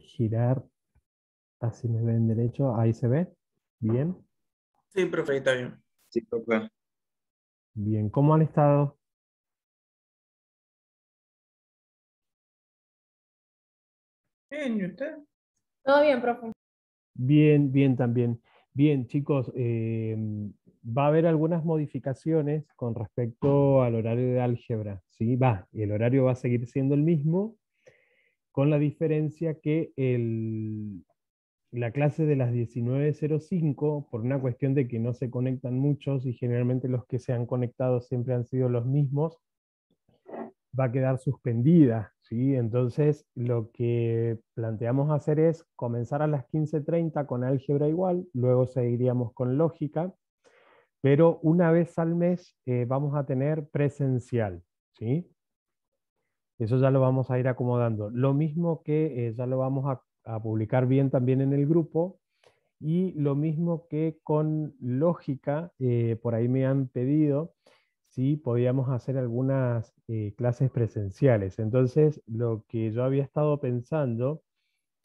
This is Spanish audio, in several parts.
girar, así me ven derecho, ahí se ve. Bien, Sí, profe, está bien. Sí, profe. bien. ¿Cómo han estado? Bien, ¿y usted? Todo bien, profe. Bien, bien también. Bien, chicos, va a haber algunas modificaciones con respecto al horario de álgebra, ¿sí? El horario va a seguir siendo el mismo, con la diferencia que la clase de las 19:05, por una cuestión de que no se conectan muchos y generalmente los que se han conectado siempre han sido los mismos, va a quedar suspendida, ¿sí? Entonces, lo que planteamos hacer es comenzar a las 15:30 con álgebra igual, luego seguiríamos con lógica, pero una vez al mes vamos a tener presencial, ¿sí? Eso ya lo vamos a ir acomodando. Lo mismo que ya lo vamos a publicar bien también en el grupo, y lo mismo que con lógica, por ahí me han pedido si podíamos hacer algunas clases presenciales. Entonces, lo que yo había estado pensando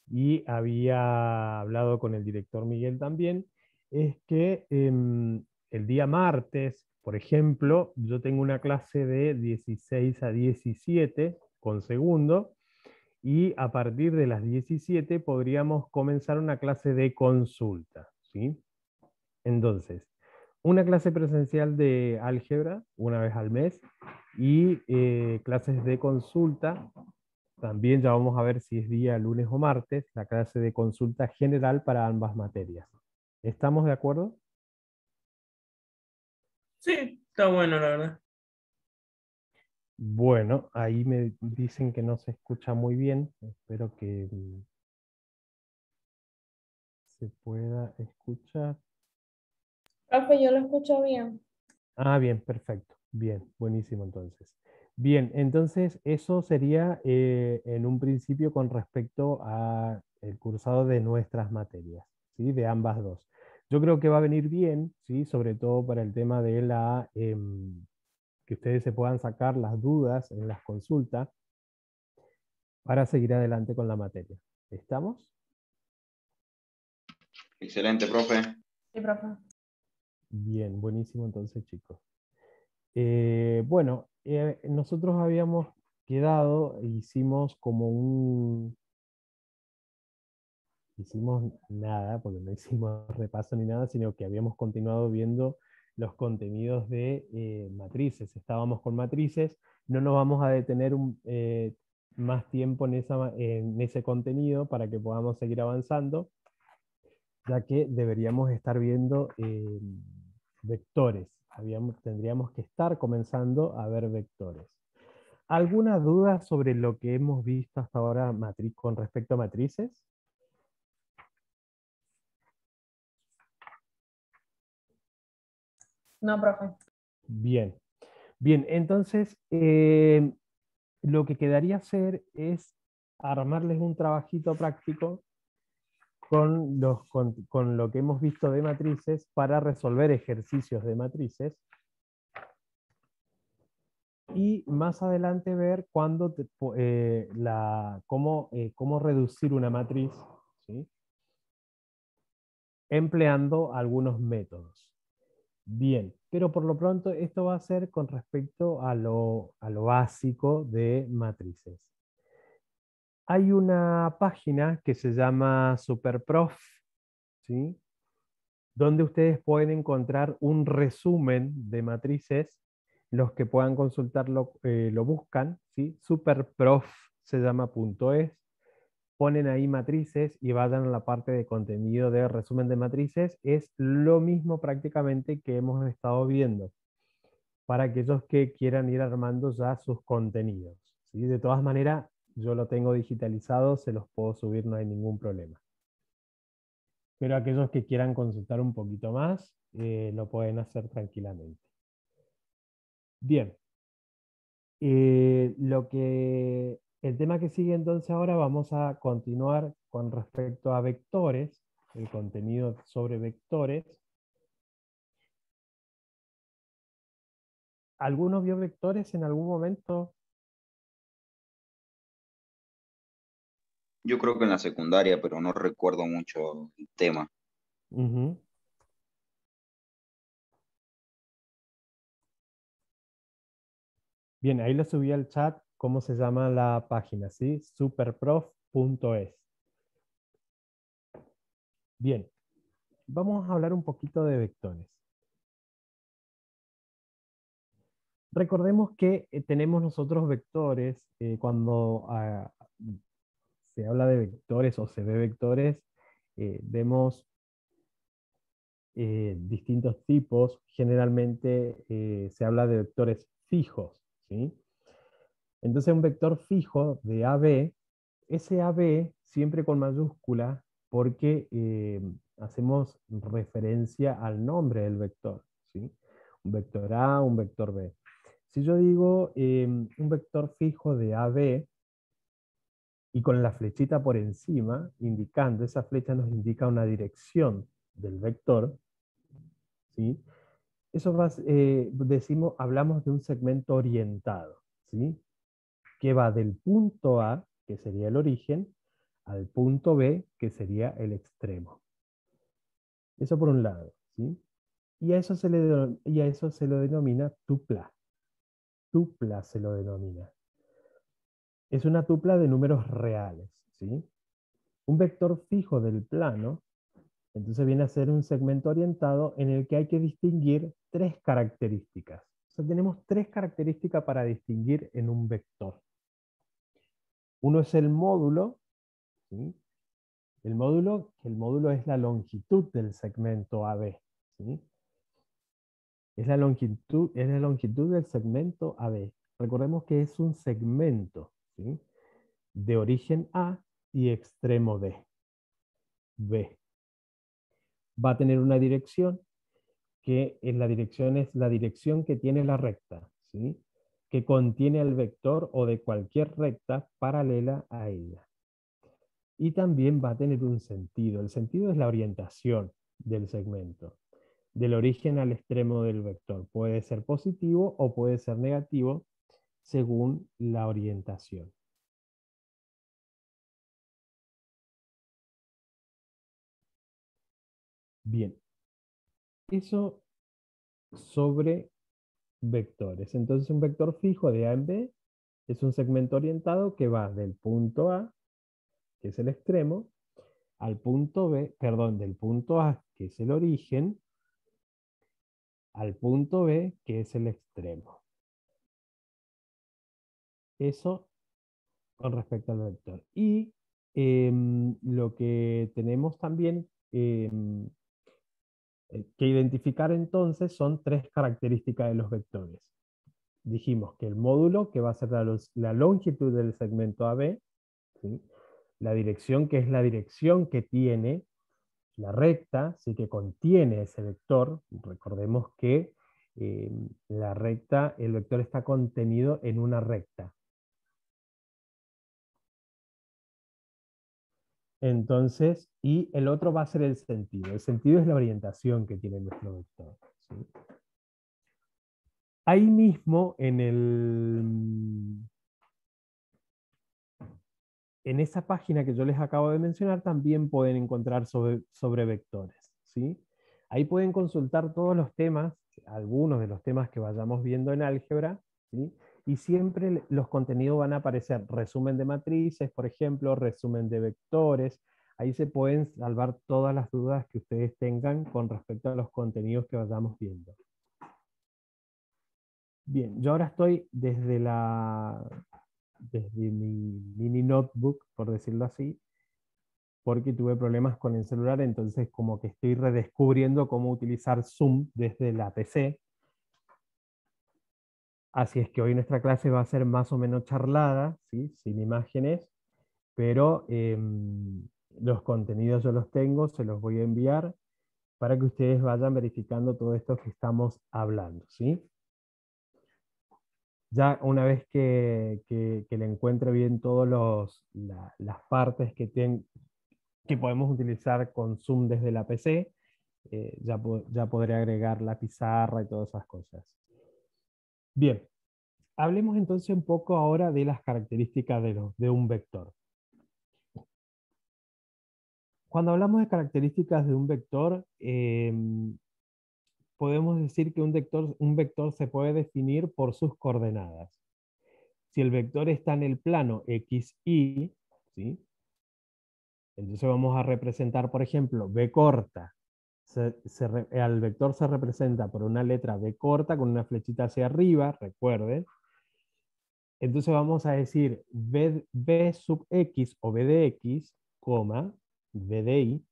y había hablado con el director Miguel también, es que el día martes, por ejemplo, yo tengo una clase de 16 a 17 con segundo, y a partir de las 17 podríamos comenzar una clase de consulta, ¿sí? Entonces, una clase presencial de álgebra una vez al mes y clases de consulta. También ya vamos a ver si es día lunes o martes, la clase de consulta general para ambas materias. ¿Estamos de acuerdo? Sí, está bueno, la verdad. Bueno, ahí me dicen que no se escucha muy bien. Espero que se pueda escuchar. Profe, yo lo escucho bien. Ah, bien, perfecto. Bien, buenísimo entonces. Bien, entonces eso sería en un principio con respecto a el cursado de nuestras materias, ¿sí? De ambas dos. Yo creo que va a venir bien, ¿sí? Sobre todo para el tema de que ustedes se puedan sacar las dudas en las consultas para seguir adelante con la materia. ¿Estamos? Excelente, profe. Sí, profe. Bien, buenísimo entonces, chicos. Bueno, nosotros habíamos quedado, hicimos nada, porque no hicimos repaso ni nada, sino que habíamos continuado viendo los contenidos de matrices. Estábamos con matrices, no nos vamos a detener más tiempo en ese contenido para que podamos seguir avanzando, ya que deberíamos estar viendo vectores. Tendríamos que estar comenzando a ver vectores. ¿Alguna duda sobre lo que hemos visto hasta ahora con respecto a matrices? No, profe. Bien, bien, entonces lo que quedaría hacer es armarles un trabajito práctico con lo que hemos visto de matrices para resolver ejercicios de matrices, y más adelante ver cómo reducir una matriz, ¿sí? Empleando algunos métodos. Bien, pero por lo pronto esto va a ser con respecto a lo básico de matrices. Hay una página que se llama Superprof, ¿sí? Donde ustedes pueden encontrar un resumen de matrices. Los que puedan consultarlo lo buscan, ¿sí? Superprof se llama .es. Ponen ahí matrices y vayan a la parte de contenido de resumen de matrices. Es lo mismo prácticamente que hemos estado viendo, para aquellos que quieran ir armando ya sus contenidos, ¿sí? De todas maneras, yo lo tengo digitalizado, se los puedo subir, no hay ningún problema. Pero aquellos que quieran consultar un poquito más, lo pueden hacer tranquilamente. Bien. El tema que sigue entonces ahora, vamos a continuar con respecto a vectores, el contenido sobre vectores. ¿Alguno vio vectores en algún momento? Yo creo que en la secundaria, pero no recuerdo mucho el tema. Ujú. Bien, ahí le subí al chat cómo se llama la página, ¿sí? Superprof.es. Bien, vamos a hablar un poquito de vectores. Recordemos que tenemos nosotros vectores, cuando se habla de vectores o se ve vectores, vemos distintos tipos. Generalmente se habla de vectores fijos, ¿sí? Entonces un vector fijo de AB, ese AB siempre con mayúscula porque hacemos referencia al nombre del vector, ¿sí? Un vector A, un vector B. Si yo digo un vector fijo de AB y con la flechita por encima, indicando, esa flecha nos indica una dirección del vector, ¿sí? Eso decimos, hablamos de un segmento orientado, ¿sí? Que va del punto A, que sería el origen, al punto B, que sería el extremo. Eso por un lado, ¿sí? Y a eso se lo denomina tupla. Tupla se lo denomina. Es una tupla de números reales, ¿sí? Un vector fijo del plano, entonces viene a ser un segmento orientado en el que hay que distinguir tres características. O sea, tenemos tres características para distinguir en un vector. Uno es el módulo, ¿sí? El módulo es la longitud del segmento AB, ¿sí? Es la longitud del segmento AB. Recordemos que es un segmento, ¿sí? De origen A y extremo B. Va a tener una dirección que es la dirección que tiene la recta, ¿sí? Que contiene el vector o de cualquier recta paralela a ella. Y también va a tener un sentido. El sentido es la orientación del segmento, del origen al extremo del vector. Puede ser positivo o puede ser negativo según la orientación. Bien, eso sobre vectores. Entonces un vector fijo de A en B es un segmento orientado que va del punto A, que es el extremo, al punto B, perdón, del punto A, que es el origen, al punto B, que es el extremo. Eso con respecto al vector. Y lo que tenemos también que identificar entonces son tres características de los vectores. Dijimos que el módulo, que va a ser la longitud del segmento AB, ¿sí? La dirección, que es la dirección que tiene la recta, sí, que contiene ese vector. Recordemos que la recta, el vector está contenido en una recta. Entonces, y el otro va a ser el sentido. El sentido es la orientación que tiene nuestro vector, ¿sí? Ahí mismo, en esa página que yo les acabo de mencionar, también pueden encontrar sobre vectores, ¿sí? Ahí pueden consultar todos los temas, algunos de los temas que vayamos viendo en álgebra, ¿sí? Y siempre los contenidos van a aparecer resumen de matrices, por ejemplo, resumen de vectores. Ahí se pueden salvar todas las dudas que ustedes tengan con respecto a los contenidos que vayamos viendo. Bien, yo ahora estoy desde mi mini notebook, por decirlo así, porque tuve problemas con el celular, entonces como que estoy redescubriendo cómo utilizar Zoom desde la PC. Así es que hoy nuestra clase va a ser más o menos charlada, ¿sí? Sin imágenes, pero los contenidos yo los tengo, se los voy a enviar para que ustedes vayan verificando todo esto que estamos hablando, ¿sí? Ya una vez que le encuentre bien todas las partes que podemos utilizar con Zoom desde la PC, ya podré agregar la pizarra y todas esas cosas. Bien, hablemos entonces un poco ahora de las características de un vector. Cuando hablamos de características de un vector, podemos decir que un vector se puede definir por sus coordenadas. Si el vector está en el plano XY, ¿sí? Entonces vamos a representar, por ejemplo, B corta. Al vector se representa por una letra B corta con una flechita hacia arriba, recuerden. Entonces vamos a decir B sub X o B de X, coma, B de Y.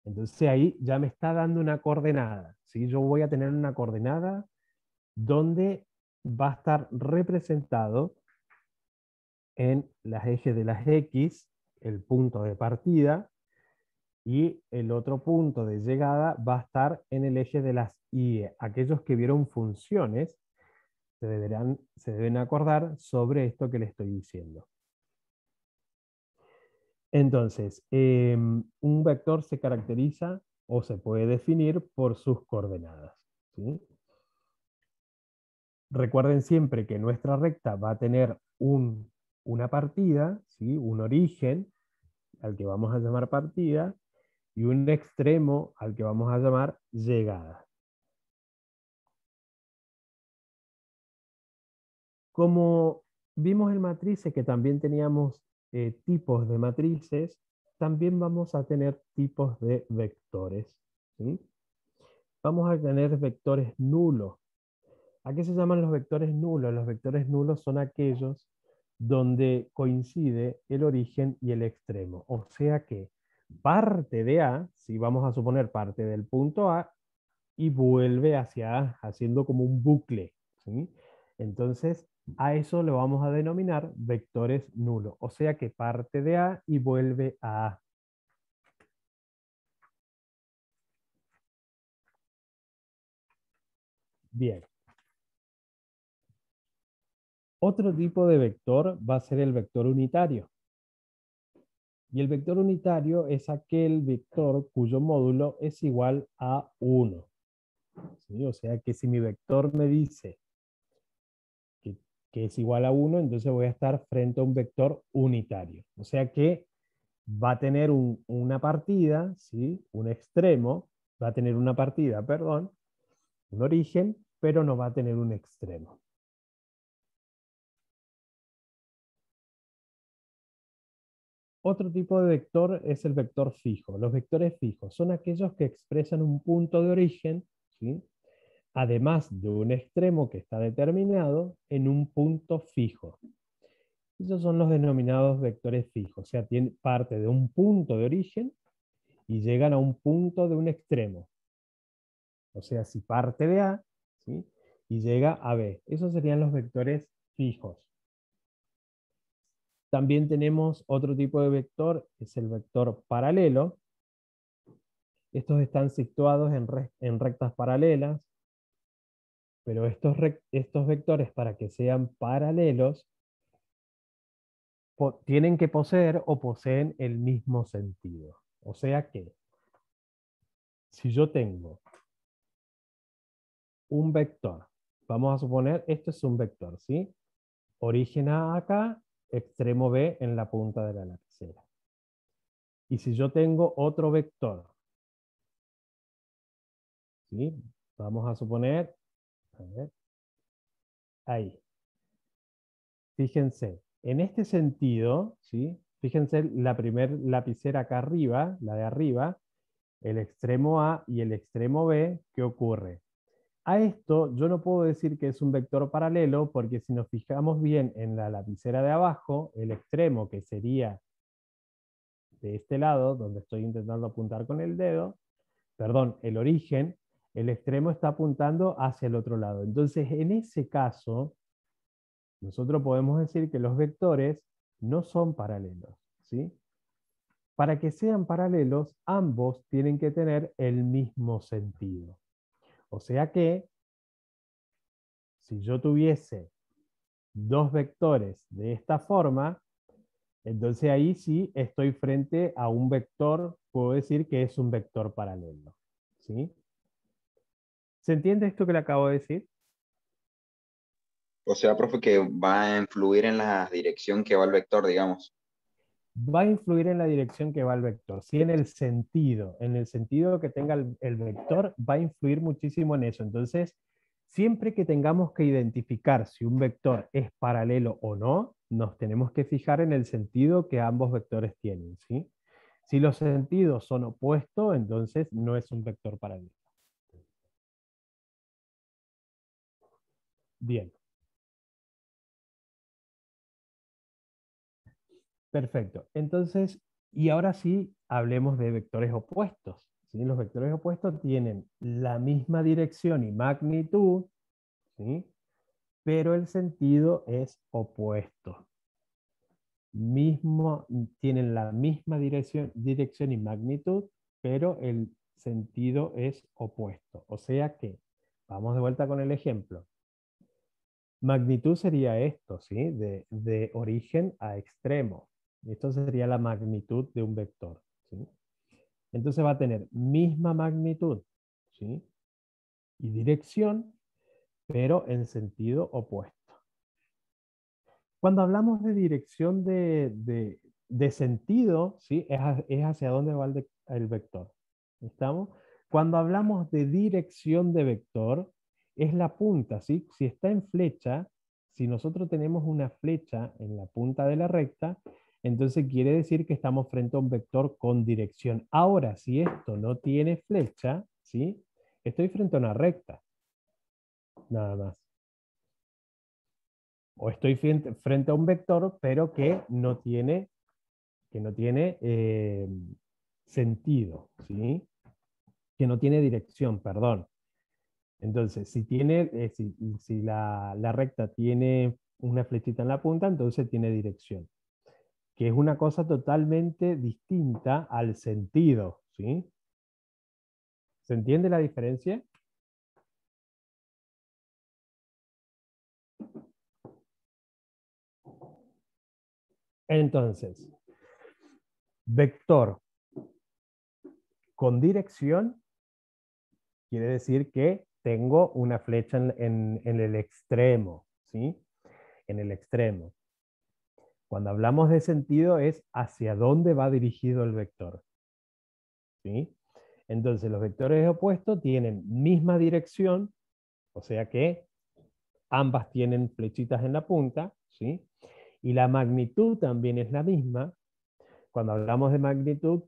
Entonces ahí ya me está dando una coordenada, ¿sí? Yo voy a tener una coordenada donde va a estar representado en las ejes de las X, el punto de partida, y el otro punto de llegada va a estar en el eje de las Y. Aquellos que vieron funciones se deben acordar sobre esto que les estoy diciendo. Entonces, un vector se caracteriza o se puede definir por sus coordenadas, ¿sí? Recuerden siempre que nuestra recta va a tener una partida, ¿sí? Un origen, al que vamos a llamar partida, y un extremo, al que vamos a llamar llegada. Como vimos en matrices que también teníamos tipos de matrices, también vamos a tener tipos de vectores, ¿sí? Vamos a tener vectores nulos. ¿A qué se llaman los vectores nulos? Los vectores nulos son aquellos donde coincide el origen y el extremo. O sea que parte de A, si vamos a suponer parte del punto A, y vuelve hacia A, haciendo como un bucle, ¿sí? Entonces, a eso lo vamos a denominar vectores nulos. O sea que parte de A y vuelve a A. Bien. Otro tipo de vector va a ser el vector unitario. Y el vector unitario es aquel vector cuyo módulo es igual a 1. ¿Sí? O sea que si mi vector me dice que es igual a 1, entonces voy a estar frente a un vector unitario. O sea que va a tener una partida, ¿sí? Un extremo, va a tener una partida, perdón, un origen, pero no va a tener un extremo. Otro tipo de vector es el vector fijo. Los vectores fijos son aquellos que expresan un punto de origen, ¿sí? Además de un extremo que está determinado en un punto fijo. Esos son los denominados vectores fijos, o sea, parte de un punto de origen y llegan a un punto de un extremo. O sea, si parte de A, ¿sí? Y llega a B. Esos serían los vectores fijos. También tenemos otro tipo de vector, es el vector paralelo. Estos están situados en rectas paralelas, pero estos vectores, para que sean paralelos, tienen que poseer o poseen el mismo sentido. O sea que, si yo tengo un vector, vamos a suponer, esto es un vector, ¿sí? Origen A acá, extremo B en la punta de la lapicera. Y si yo tengo otro vector, ¿sí? Vamos a suponer, a ver, ahí. Fíjense, en este sentido, ¿sí? Fíjense la primer lapicera acá arriba, la de arriba, el extremo A y el extremo B, ¿qué ocurre? A esto yo no puedo decir que es un vector paralelo, porque si nos fijamos bien en la lapicera de abajo, el extremo que sería de este lado, donde estoy intentando apuntar con el dedo, perdón, el origen, el extremo está apuntando hacia el otro lado. Entonces, en ese caso, nosotros podemos decir que los vectores no son paralelos, ¿sí? Para que sean paralelos, ambos tienen que tener el mismo sentido. O sea que, si yo tuviese dos vectores de esta forma, entonces ahí sí estoy frente a un vector, puedo decir que es un vector paralelo, ¿sí? ¿Se entiende esto que le acabo de decir? O sea, profe, que va a influir en la dirección que va el vector, digamos. va a influir en la dirección que va el vector, sí, en el sentido que tenga el vector, va a influir muchísimo en eso. Entonces, siempre que tengamos que identificar si un vector es paralelo o no, nos tenemos que fijar en el sentido que ambos vectores tienen, ¿sí? Si los sentidos son opuestos, entonces no es un vector paralelo. Bien. Perfecto. Entonces, y ahora sí, hablemos de vectores opuestos, ¿sí? Los vectores opuestos tienen la misma dirección y magnitud, ¿sí? Pero el sentido es opuesto. Tienen la misma dirección y magnitud, pero el sentido es opuesto. O sea que, vamos de vuelta con el ejemplo. Magnitud sería esto, ¿sí? De origen a extremo. Esto sería la magnitud de un vector, ¿sí? Entonces va a tener misma magnitud, ¿sí? Y dirección, pero en sentido opuesto. Cuando hablamos de dirección de sentido, ¿sí? Es hacia dónde va el vector. ¿Estamos? Cuando hablamos de dirección de vector, es la punta, ¿sí? Si está en flecha, si nosotros tenemos una flecha en la punta de la recta, entonces quiere decir que estamos frente a un vector con dirección. Ahora, si esto no tiene flecha, ¿sí? Estoy frente a una recta, nada más. O estoy frente a un vector, pero que no tiene sentido, ¿sí? Que no tiene dirección, perdón. Entonces, si la recta tiene una flechita en la punta, entonces tiene dirección, que es una cosa totalmente distinta al sentido, ¿sí? ¿Se entiende la diferencia? Entonces, vector con dirección quiere decir que tengo una flecha en el extremo, ¿sí? En el extremo. Cuando hablamos de sentido es hacia dónde va dirigido el vector, ¿sí? Entonces los vectores opuestos tienen misma dirección, o sea que ambas tienen flechitas en la punta, ¿sí? Y la magnitud también es la misma. Cuando hablamos de magnitud,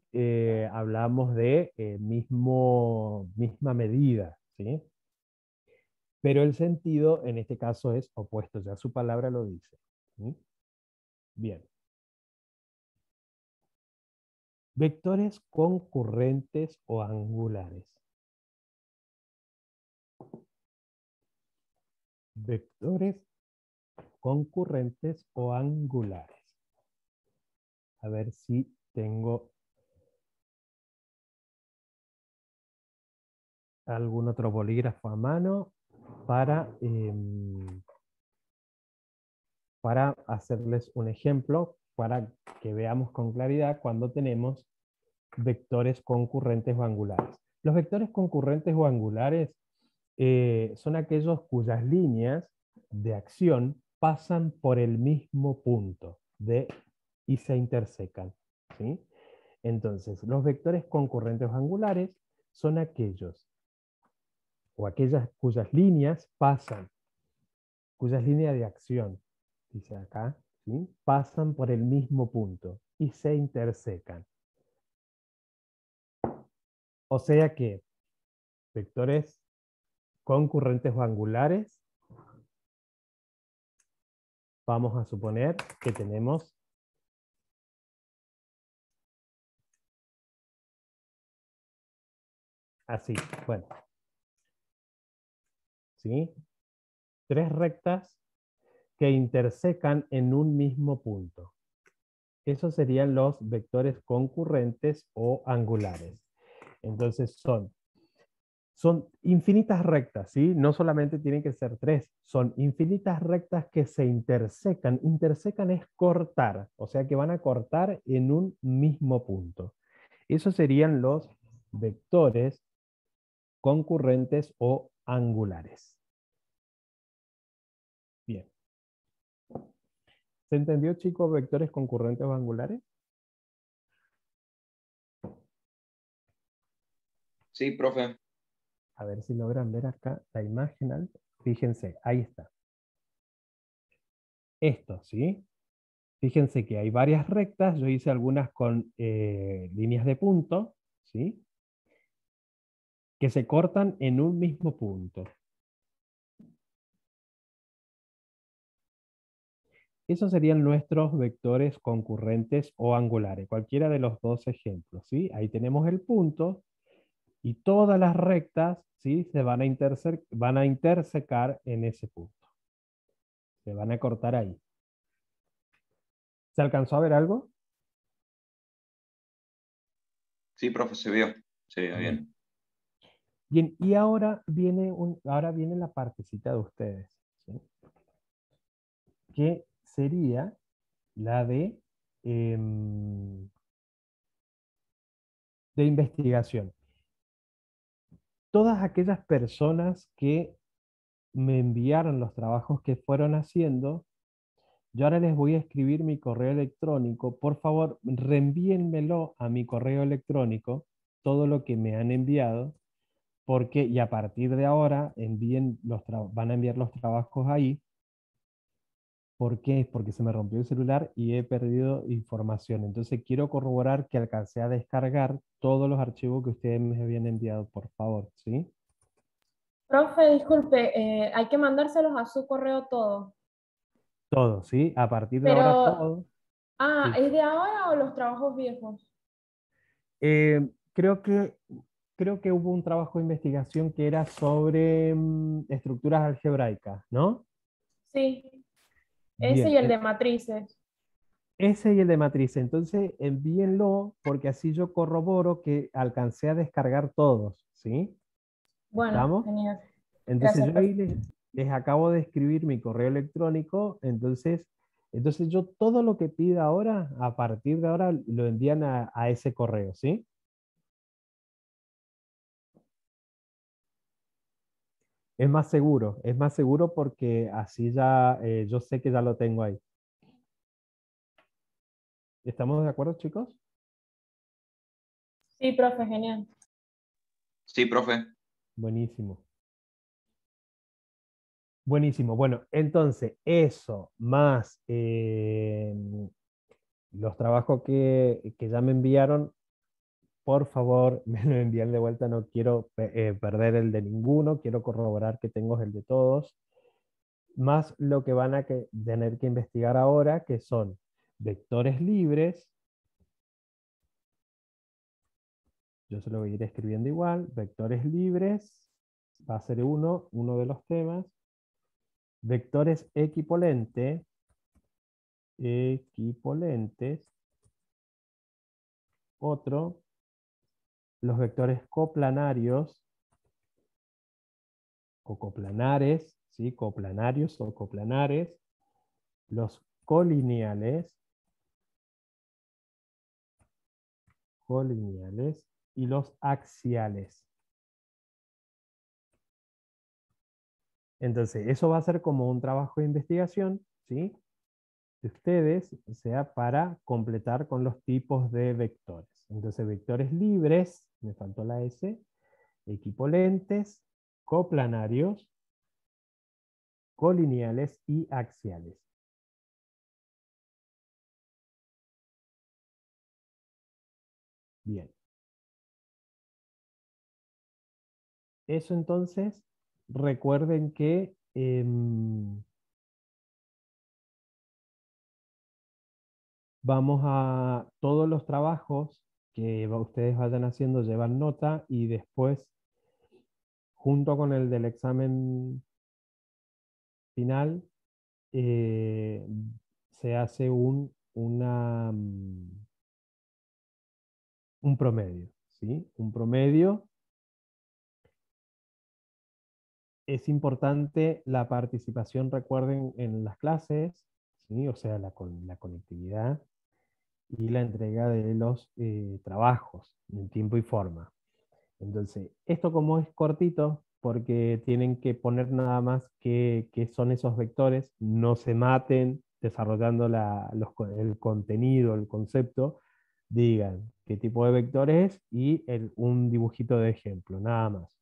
hablamos de misma medida, ¿sí? Pero el sentido en este caso es opuesto, ya su palabra lo dice, ¿sí? Bien. Vectores concurrentes o angulares. Vectores concurrentes o angulares. A ver si tengo algún otro bolígrafo a mano para hacerles un ejemplo, para que veamos con claridad cuando tenemos vectores concurrentes o angulares. Los vectores concurrentes o angulares son aquellos cuyas líneas de acción pasan por el mismo punto y se intersecan, ¿sí? Entonces, los vectores concurrentes o angulares son aquellos o aquellas cuyas líneas cuyas líneas de acción, dice acá, ¿sí? Pasan por el mismo punto y se intersecan. O sea que vectores concurrentes o angulares, vamos a suponer que tenemos así, bueno, ¿sí? Tres rectas que intersecan en un mismo punto. Esos serían los vectores concurrentes o angulares. Entonces son infinitas rectas, ¿sí? No solamente tienen que ser tres, son infinitas rectas que se intersecan. Intersecan es cortar, o sea que van a cortar en un mismo punto. Esos serían los vectores concurrentes o angulares. Bien. ¿Se entendió, chicos, vectores concurrentes o angulares? Sí, profe. A ver si logran ver acá la imagen. Fíjense, ahí está. Esto, ¿sí? Fíjense que hay varias rectas, yo hice algunas con líneas de punto, ¿sí? Que se cortan en un mismo punto. Esos serían nuestros vectores concurrentes o angulares, cualquiera de los dos ejemplos, ¿sí? Ahí tenemos el punto y todas las rectas, ¿sí? Se van a intersecar en ese punto. Se van a cortar ahí. ¿Se alcanzó a ver algo? Sí, profe, se vio. Se vio Bien. bien. Bien, y ahora viene la partecita de ustedes, ¿sí? Que sería la de investigación. Todas aquellas personas que me enviaron los trabajos que fueron haciendo, yo ahora les voy a escribir mi correo electrónico. Por favor, reenvíenmelo a mi correo electrónico, todo lo que me han enviado, porque, y a partir de ahora van a enviar los trabajos ahí. ¿Por qué? Porque se me rompió el celular y he perdido información. Entonces quiero corroborar que alcancé a descargar todos los archivos que ustedes me habían enviado, por favor, ¿sí? Profe, disculpe, hay que mandárselos a su correo todo. Todo, ¿sí? A partir de ahora Pero, todo. Sí. ¿es de ahora o los trabajos viejos? Creo que hubo un trabajo de investigación que era sobre estructuras algebraicas, ¿no? Sí, ese Bien, y el de matrices. ese y el de matriz. Entonces envíenlo porque así yo corroboro que alcancé a descargar todos, ¿sí? Bueno, ¿Estamos? genial. Entonces Gracias, yo ahí profe. les acabo de escribir mi correo electrónico, entonces yo todo lo que pida ahora, a partir de ahora, lo envían a ese correo, ¿sí? Es más seguro porque así ya yo sé que ya lo tengo ahí. ¿Estamos de acuerdo, chicos? Sí, profe, genial. Sí, profe. Buenísimo. Buenísimo. Bueno, entonces eso más los trabajos que ya me enviaron, por favor, me lo envían de vuelta. No quiero perder el de ninguno, quiero corroborar que tengo el de todos. Más lo que van a tener que investigar ahora, que son vectores libres. Yo se lo voy a ir escribiendo igual. Vectores libres va a ser uno de los temas. Vectores equipolentes, otro. Los vectores coplanarios o coplanares, ¿sí? Coplanarios o coplanares. Los colineales y los axiales. Entonces, eso va a ser como un trabajo de investigación, ¿sí? De ustedes, o sea, para completar con los tipos de vectores. Entonces, vectores libres, me faltó la S, equipolentes, coplanarios, colineales y axiales. Bien. Eso entonces, recuerden que vamos a todos los trabajos que ustedes vayan haciendo llevan nota y después, junto con el del examen final, eh, se hace un promedio, ¿sí? Un promedio. Es importante la participación, recuerden, en las clases, ¿sí? O sea, la conectividad y la entrega de los trabajos en tiempo y forma. Entonces, esto como es cortito, porque tienen que poner nada más qué son esos vectores, no se maten desarrollando el contenido, el concepto, digan qué tipo de vector es y un dibujito de ejemplo, nada más.